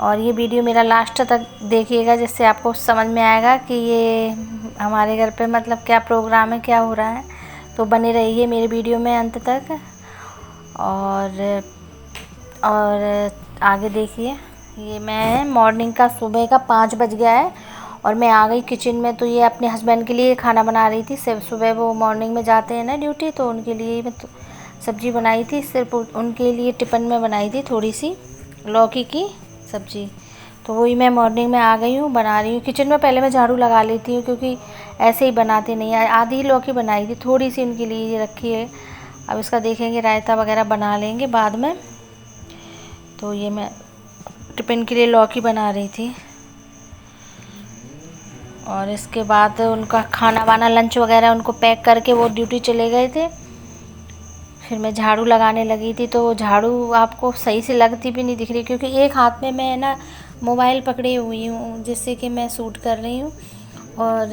और ये वीडियो मेरा लास्ट तक देखिएगा, जिससे आपको समझ में आएगा कि ये हमारे घर पे मतलब क्या प्रोग्राम है, क्या हो रहा है। तो बने रहिए मेरे वीडियो में अंत तक और आगे देखिए। ये मैं मॉर्निंग का सुबह का 5 बज गया है और मैं आ गई किचन में। तो ये अपने हस्बैंड के लिए खाना बना रही थी। सुबह वो मॉर्निंग में जाते हैं ना ड्यूटी, तो उनके लिए मैं सब्ज़ी बनाई थी। सिर्फ उनके लिए टिफ़िन में बनाई थी थोड़ी सी लौकी की सब्ज़ी। तो वही मैं मॉर्निंग में आ गई हूँ, बना रही हूँ। किचन में पहले मैं झाड़ू लगा लेती हूँ क्योंकि ऐसे ही बनाते नहीं है। आधी लौकी बनाई थी, थोड़ी सी उनके लिए ये रखी है। अब इसका देखेंगे, रायता वगैरह बना लेंगे बाद में। तो ये मैं टिफ़िन के लिए लौकी बना रही थी और इसके बाद उनका खाना वाना लंच वगैरह उनको पैक करके वो ड्यूटी चले गए थे। फिर मैं झाड़ू लगाने लगी थी। तो झाड़ू आपको सही से लगती भी नहीं दिख रही क्योंकि एक हाथ में मैं ना मोबाइल पकड़ी हुई हूँ, जिससे कि मैं शूट कर रही हूँ। और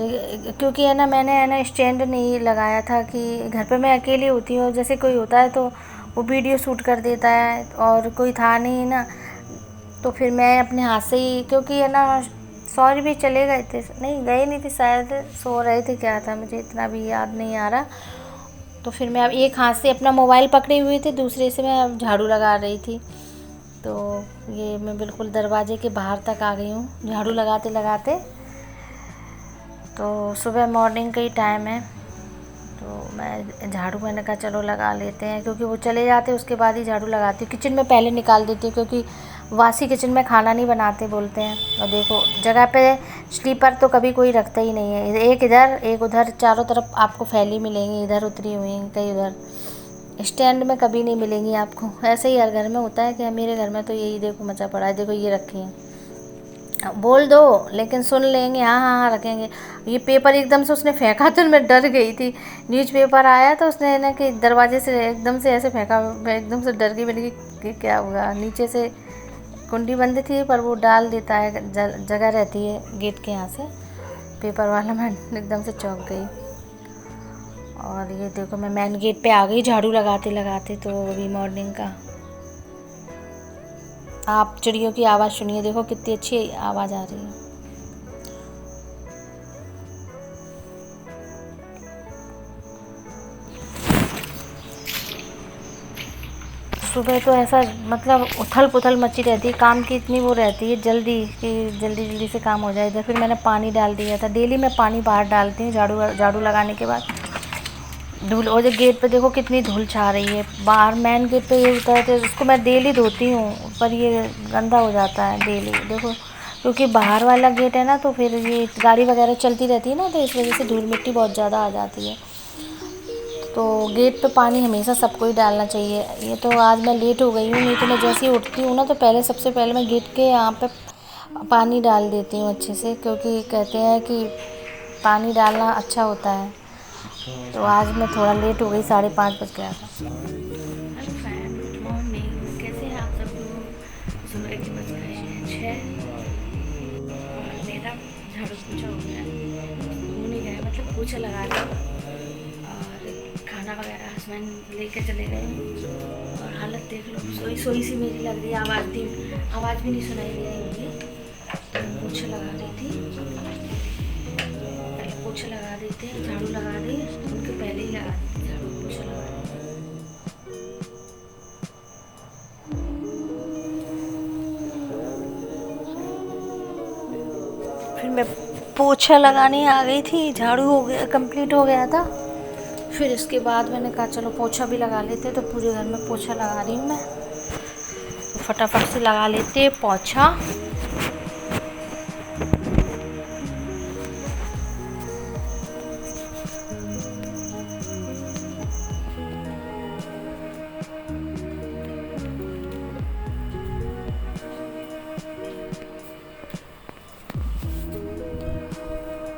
क्योंकि है ना मैंने है ना स्टैंड नहीं लगाया था कि घर पे मैं अकेली होती हूँ, जैसे कोई होता है तो वो वीडियो शूट कर देता है और कोई था नहीं ना। तो फिर मैं अपने हाथ से ही, क्योंकि है ना सॉरी भी चले गए थे, नहीं गए नहीं थे शायद, सो रहे थे, क्या था मुझे इतना भी याद नहीं आ रहा। तो फिर मैं अब एक हाथ से अपना मोबाइल पकड़े हुए थे, दूसरे से मैं झाड़ू लगा रही थी। तो ये मैं बिल्कुल दरवाजे के बाहर तक आ गई हूँ झाड़ू लगाते लगाते। तो सुबह मॉर्निंग का ही टाइम है, तो मैं झाड़ू मैंने कहा चलो लगा लेते हैं, क्योंकि वो चले जाते हैं उसके बाद ही झाड़ू लगाती हूँ। किचन में पहले निकाल देती हूँ क्योंकि वासी किचन में खाना नहीं बनाते बोलते हैं। और देखो जगह पे स्लीपर तो कभी कोई रखता ही नहीं है, एक इधर एक उधर, चारों तरफ आपको फैली मिलेंगी, इधर उतरी हुई कहीं उधर। स्टैंड में कभी नहीं मिलेंगी आपको। ऐसे ही हर घर में होता है कि मेरे घर में तो यही देखो मचा पड़ा है। देखो ये रखी है, बोल दो लेकिन सुन लेंगे, हाँ हाँ हाँ रखेंगे। ये पेपर एकदम से उसने फेंका तो मैं डर गई थी। न्यूज़पेपर आया तो उसने ना कि दरवाजे से एकदम से ऐसे फेंका, मैं एकदम से डर गई। मैंने कि क्या हुआ, नीचे से कुंडी बंद थी पर वो डाल देता है, जगह रहती है गेट के यहाँ से पेपर वाला। मैं एकदम से चौंक गई। और ये देखो मैं मेन गेट पे आ गई झाड़ू लगाते लगाते। तो अभी मॉर्निंग का आप चिड़ियों की आवाज़ सुनिए, देखो कितनी अच्छी आवाज़ आ रही है। सुबह तो ऐसा मतलब उथल पुथल मची रहती है, काम की इतनी वो रहती है जल्दी कि जल्दी जल्दी से काम हो जाए। इधर फिर मैंने पानी डाल दिया था, डेली मैं पानी बाहर डालती हूँ झाड़ू लगाने के बाद। धूल, और जो गेट पे देखो कितनी धूल छा रही है बाहर। मेन गेट पे ये होता है तो उसको मैं डेली धोती हूँ, पर ये गंदा हो जाता है डेली देखो, क्योंकि बाहर वाला गेट है ना, तो फिर ये गाड़ी वगैरह चलती रहती है ना, तो इस वजह से धूल मिट्टी बहुत ज़्यादा आ जाती है। तो गेट पे पानी हमेशा सबको ही डालना चाहिए। ये तो आज मैं लेट हो गई हूँ, नहीं तो मैं जैसे ही उठती हूँ ना तो पहले सबसे पहले मैं गेट के यहाँ पे पानी डाल देती हूँ अच्छे से, क्योंकि कहते हैं कि पानी डालना अच्छा होता है। तो आज मैं थोड़ा लेट हो गई, 5:30 बज गया था। हेलो फ्रेंड, गुड मॉर्निंग, कैसे हैं आप सब लोग। सुबह के बज गए हैं 6 और मेरा झाड़ू पोछा हो गया है, हो नहीं गया मतलब पोछा लगा रही हूँ। और खाना वगैरह हस्बैंड लेके चले गए और हालत देख लो, सोई सोई सी मेरी लग रही है। आवाज़ भी नहीं सुनाई दे रही होगी। तो पोछा लगा रही थी, पहले पोछा लगा देते हैं, झाड़ू लगा दी, उनके पहले ही लगा देते झाड़ू पोछा लगा दी। फिर मैं पोछा लगाने आ गई थी, झाड़ू हो गया, कंप्लीट हो गया था। फिर इसके बाद मैंने कहा चलो पोछा भी लगा लेते, तो पूरे घर में पोछा लगा रही हूँ मैं। तो फटाफट से लगा लेते पोछा।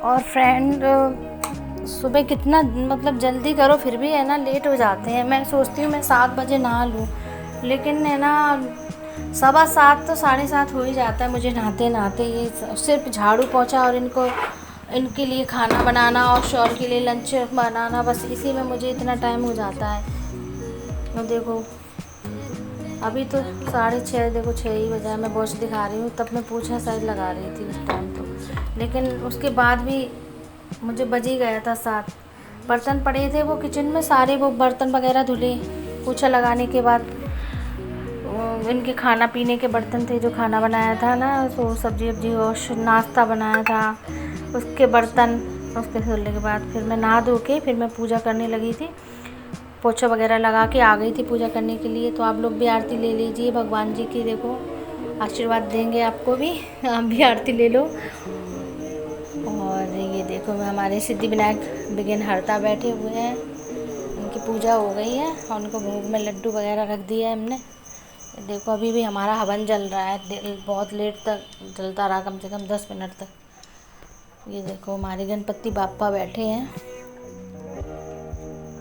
और फ्रेंड सुबह कितना मतलब जल्दी करो फिर भी है ना लेट हो जाते हैं। मैं सोचती हूँ मैं 7 बजे नहा लूँ, लेकिन है ना 7:15 तो 7:30 हो ही जाता है मुझे नहाते नहाते। ये सिर्फ झाड़ू पोछा और इनके लिए खाना बनाना और शौर के लिए लंच बनाना, बस इसी में मुझे इतना टाइम हो जाता है। तो देखो अभी तो 6:30, देखो 6 ही बजा है, मैं वॉच दिखा रही हूँ, तब मैं पोछा शायद लगा रही थी उस टाइम तो। लेकिन उसके बाद भी मुझे बज ही गया था 7। बर्तन पड़े थे वो किचन में सारे, वो बर्तन वगैरह धुले पोछा लगाने के बाद। इनके खाना पीने के बर्तन थे, जो खाना बनाया था ना, तो सब्जी वब्जी और नाश्ता बनाया था उसके बर्तन। उसके धुलने के बाद फिर मैं नहा धो के फिर मैं पूजा करने लगी थी, पोछा वगैरह लगा के आ गई थी पूजा करने के लिए। तो आप लोग भी आरती ले लीजिए, भगवान जी की देखो आशीर्वाद देंगे आपको भी, आप भी आरती ले लो। और ये देखो मैं हमारे सिद्धि विनायक विघ्न हरता बैठे हुए हैं, उनकी पूजा हो गई है और उनको भोग में लड्डू वगैरह रख दिया है हमने। देखो अभी भी हमारा हवन जल रहा है, बहुत लेट तक जलता रहा, कम से कम 10 मिनट तक। ये देखो हमारे गणपति बाप्पा बैठे हैं,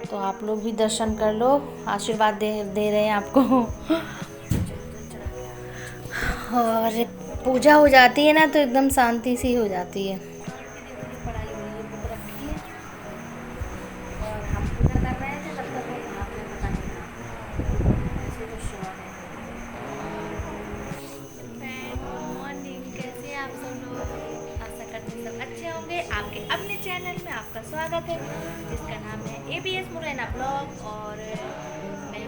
तो आप लोग भी दर्शन कर लो, आशीर्वाद दे रहे हैं आपको। और पूजा हो जाती है ना तो एकदम शांति सी हो जाती है। अच्छे होंगे। आपके अपने चैनल में आपका स्वागत है, जिसका नाम है ABS मुरैना ब्लॉग। और मैं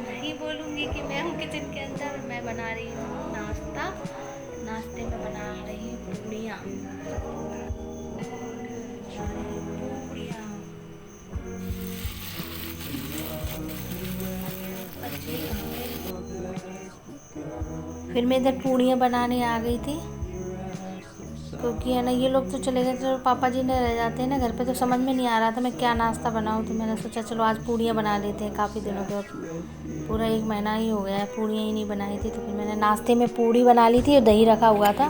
नहीं बोलूँगी कि मैं हूँ किचन के अंदर। मैं बना रही हूँ नाश्ता। नाश्ते में बना रही हूँ पूड़ियाँ। फिर मैं इधर पूड़ियाँ बनाने आ गई थी, क्योंकि है ना ये लोग तो चले गए, तो पापा जी ने रह जाते हैं ना घर पे, तो समझ में नहीं आ रहा था मैं क्या नाश्ता बनाऊँ। तो मैंने सोचा चलो आज पूड़ियाँ बना लेते हैं, काफ़ी दिनों के, पूरा 1 महीना ही हो गया है पूड़ियाँ ही नहीं बनाई थी। तो फिर मैंने नाश्ते में पूड़ी बना ली थी और दही रखा हुआ था,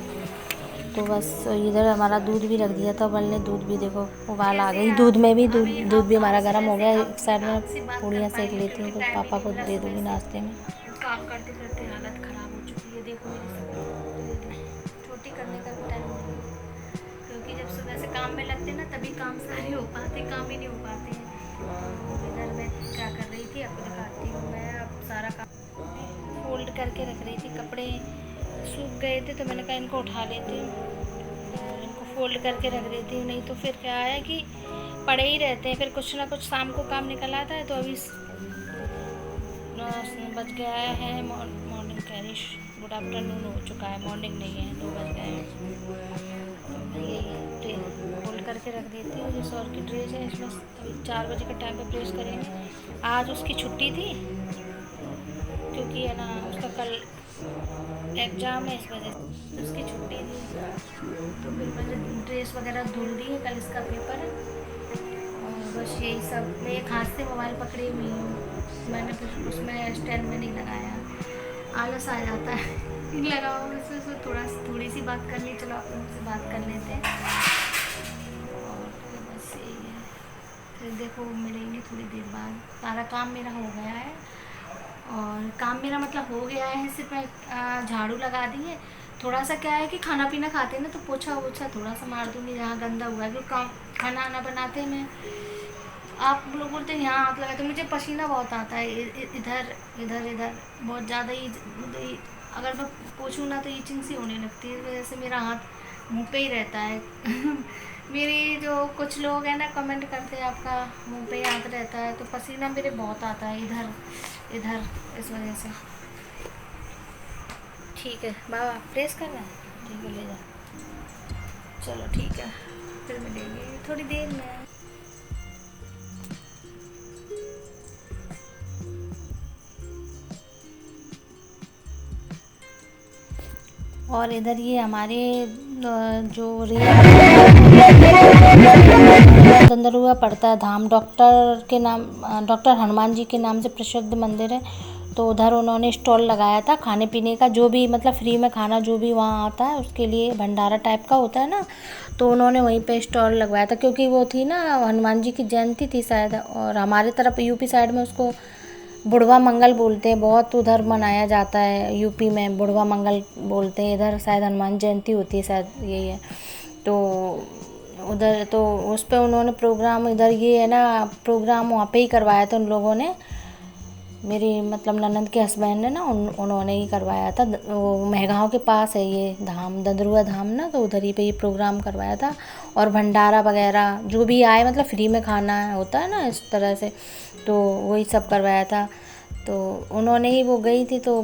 तो बस इधर हमारा दूध भी रख दिया था उबलने। दूध भी देखो उबाल आ गई, दूध में भी दूध भी हमारा गर्म हो गया। एक साइड में पूड़ियाँ सेक लेती हूँ, तो पापा को दे दूँगी नाश्ते में। काम करते करते हालत ख़राब हो चुकी है, देखो छोटी करने का भी टाइम नहीं, क्योंकि जब सुबह से काम में लगते ना तभी काम सारे हो पाते, काम ही नहीं हो पाते हैं। तो इधर मैं क्या कर रही थी आपको दिखाती हूँ। मैं अब सारा काम फोल्ड करके रख रही थी, कपड़े सूख गए थे तो मैंने कहा इनको उठा लेती हूँ और इनको फोल्ड करके रख देती हूँ। नहीं तो फिर क्या है कि पड़े ही रहते हैं, फिर कुछ ना कुछ शाम को काम निकल आता है। तो अभी 9 बज गया है, मॉर्निंग कैरिश गुड आफ्टरनून हो चुका है, मॉर्निंग नहीं है, 2 बज गए हैं। तो ये फोल्ड करके रख देती हूँ। जिस और की ड्रेस है इसमें अभी 4 बजे के टाइम पे प्रेस करेंगे। आज उसकी छुट्टी थी, क्योंकि है ना उसका कल एग्ज़ाम है, इस वजह से उसकी छुट्टी थी। तो फिर मैंने ड्रेस वगैरह धुल दी है, कल इसका पेपर है। और बस यही सब। मैं एक हाथ से मोबाइल पकड़ी हुई हूँ, मैंने फिर उसमें स्टैंड में नहीं लगाया, आलस आ जाता है। लगाओ उसमें थोड़ी सी बात करनी, चलो आप उनसे बात कर लेते हैं। और बस यही है, फिर देखो मिलेंगे थोड़ी देर बाद। सारा काम मेरा हो गया है, और काम मेरा मतलब हो गया है, सिर्फ मैं झाड़ू लगा दी है। थोड़ा सा क्या है कि खाना पीना खाते हैं ना, तो पोछा वोछा थोड़ा सा मार दूँगी जहाँ गंदा हुआ है, क्योंकि खाना आना बनाते हैं। मैं आप लोग बोलते हैं यहाँ हाथ लगाए, तो मुझे पसीना बहुत आता है इधर इधर इधर बहुत ज़्यादा ही, अगर मैं पोछूँ ना तो ईचिंग सी होने लगती है, इस वजह से मेरा हाथ मुँह पे ही रहता है। मेरी जो कुछ लोग हैं ना कमेंट करते हैं आपका मुँह पे ही हाथ रहता है, तो पसीना मेरे बहुत आता है इधर इधर, इस वजह से। ठीक है बाबा, प्रेस करना है, ठीक है ले जा, चलो ठीक है, फिर मिलेंगे थोड़ी देर में। और इधर ये हमारे जो अंदर हुआ पड़ता है धाम, डॉक्टर के नाम, डॉक्टर हनुमान जी के नाम से प्रसिद्ध मंदिर है। तो उधर उन्होंने स्टॉल लगाया था खाने पीने का, जो भी मतलब फ्री में खाना जो भी वहाँ आता है उसके लिए भंडारा टाइप का होता है ना, तो उन्होंने वहीं पे स्टॉल लगवाया था। क्योंकि वो थी ना हनुमान जी की जयंती थी शायद, और हमारे तरफ यूपी साइड में उसको बुढ़वा मंगल बोलते हैं, बहुत उधर मनाया जाता है यूपी में, बुढ़वा मंगल बोलते हैं। इधर शायद हनुमान जयंती होती है, शायद यही है। तो उधर तो उस पर उन्होंने प्रोग्राम, इधर ये है ना प्रोग्राम वहाँ पे ही करवाया था उन लोगों ने। मेरी मतलब ननंद के हस्बैंड ने ना उन्होंने ही करवाया था। वो मेहगांव के पास है ये धाम, दंदरुआ धाम ना, तो उधर ही पे ये प्रोग्राम करवाया था। और भंडारा वगैरह जो भी आए मतलब फ्री में खाना होता है ना इस तरह से, तो वही सब करवाया था। तो उन्होंने ही, वो गई थी तो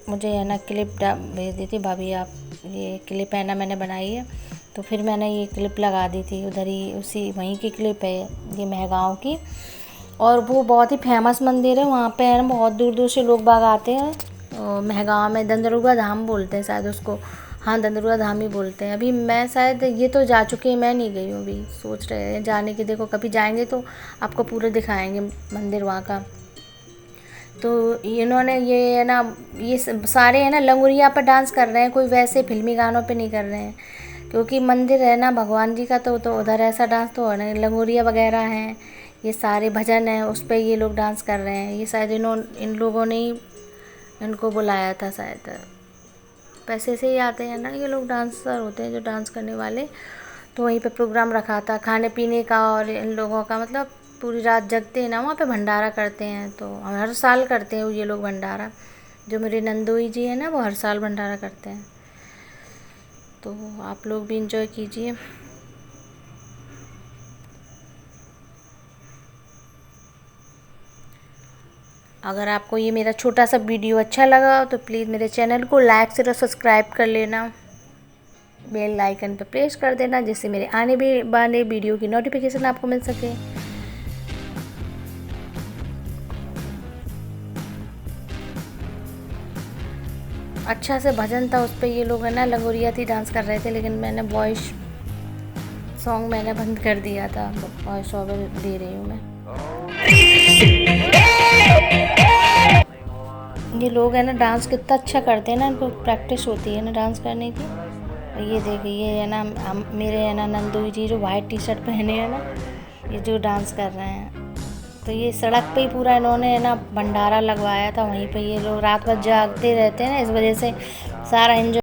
मुझे है ना क्लिप भेज दी थी, भाभी आप ये क्लिप है ना मैंने बनाई है। तो फिर मैंने ये क्लिप लगा दी थी, उधर ही उसी वहीं की क्लिप है ये मेहगांव की। और वो बहुत ही फेमस मंदिर है, वहाँ पे है ना बहुत दूर दूर से लोग बाग आते हैं। मेहगांव में दंदरुआ धाम बोलते हैं शायद उसको, हाँ दंदरुआ धाम ही बोलते हैं। अभी मैं शायद ये तो जा चुकी है, मैं नहीं गई हूँ, अभी सोच रहे हैं जाने की। देखो कभी जाएंगे तो आपको पूरे दिखाएंगे मंदिर वहाँ का। तो इन्होंने ये है ना, ये सारे है ना लंगुरिया पर डांस कर रहे हैं, कोई वैसे फिल्मी गानों पे नहीं कर रहे हैं, क्योंकि मंदिर है ना भगवान जी का, तो उधर ऐसा डांस तो है नहीं। लंगुरिया वगैरह हैं, ये सारे भजन हैं, उस पर ये लोग डांस कर रहे हैं। ये शायद इन लोगों ने ही इनको बुलाया था शायद, पैसे से ही आते हैं ना ये लोग, डांसर होते हैं जो डांस करने वाले। तो वहीं पे प्रोग्राम रखा था खाने पीने का, और इन लोगों का मतलब पूरी रात जगते हैं ना वहाँ पे, भंडारा करते हैं। तो हर साल करते हैं ये लोग भंडारा, जो मेरे नंदोई जी हैं ना वो हर साल भंडारा करते हैं। तो आप लोग भी इंजॉय कीजिए। अगर आपको ये मेरा छोटा सा वीडियो अच्छा लगा तो प्लीज़ मेरे चैनल को लाइक से सब्सक्राइब कर लेना, बेल आइकन पर प्रेस कर देना, जिससे मेरे आने वाले वीडियो की नोटिफिकेशन आपको मिल सके। अच्छा से भजन था उस पर, ये लोग है ना लंगोरिया थी डांस कर रहे थे, लेकिन मैंने वॉइस सॉन्ग मैंने बंद कर दिया था, वॉइस ओवर दे रही हूँ मैं। ये लोग है ना डांस कितना अच्छा करते हैं ना, इनको प्रैक्टिस होती है ना डांस करने की। ये देखिए ये है ना मेरे है ना नंदू जी जो वाइट टी शर्ट पहने हैं ना, ये जो डांस कर रहे हैं। तो ये सड़क पे ही पूरा इन्होंने है ना भंडारा लगवाया था, वहीं पे ये लोग रात भर जागते रहते हैं ना, इस वजह से सारा एंजॉय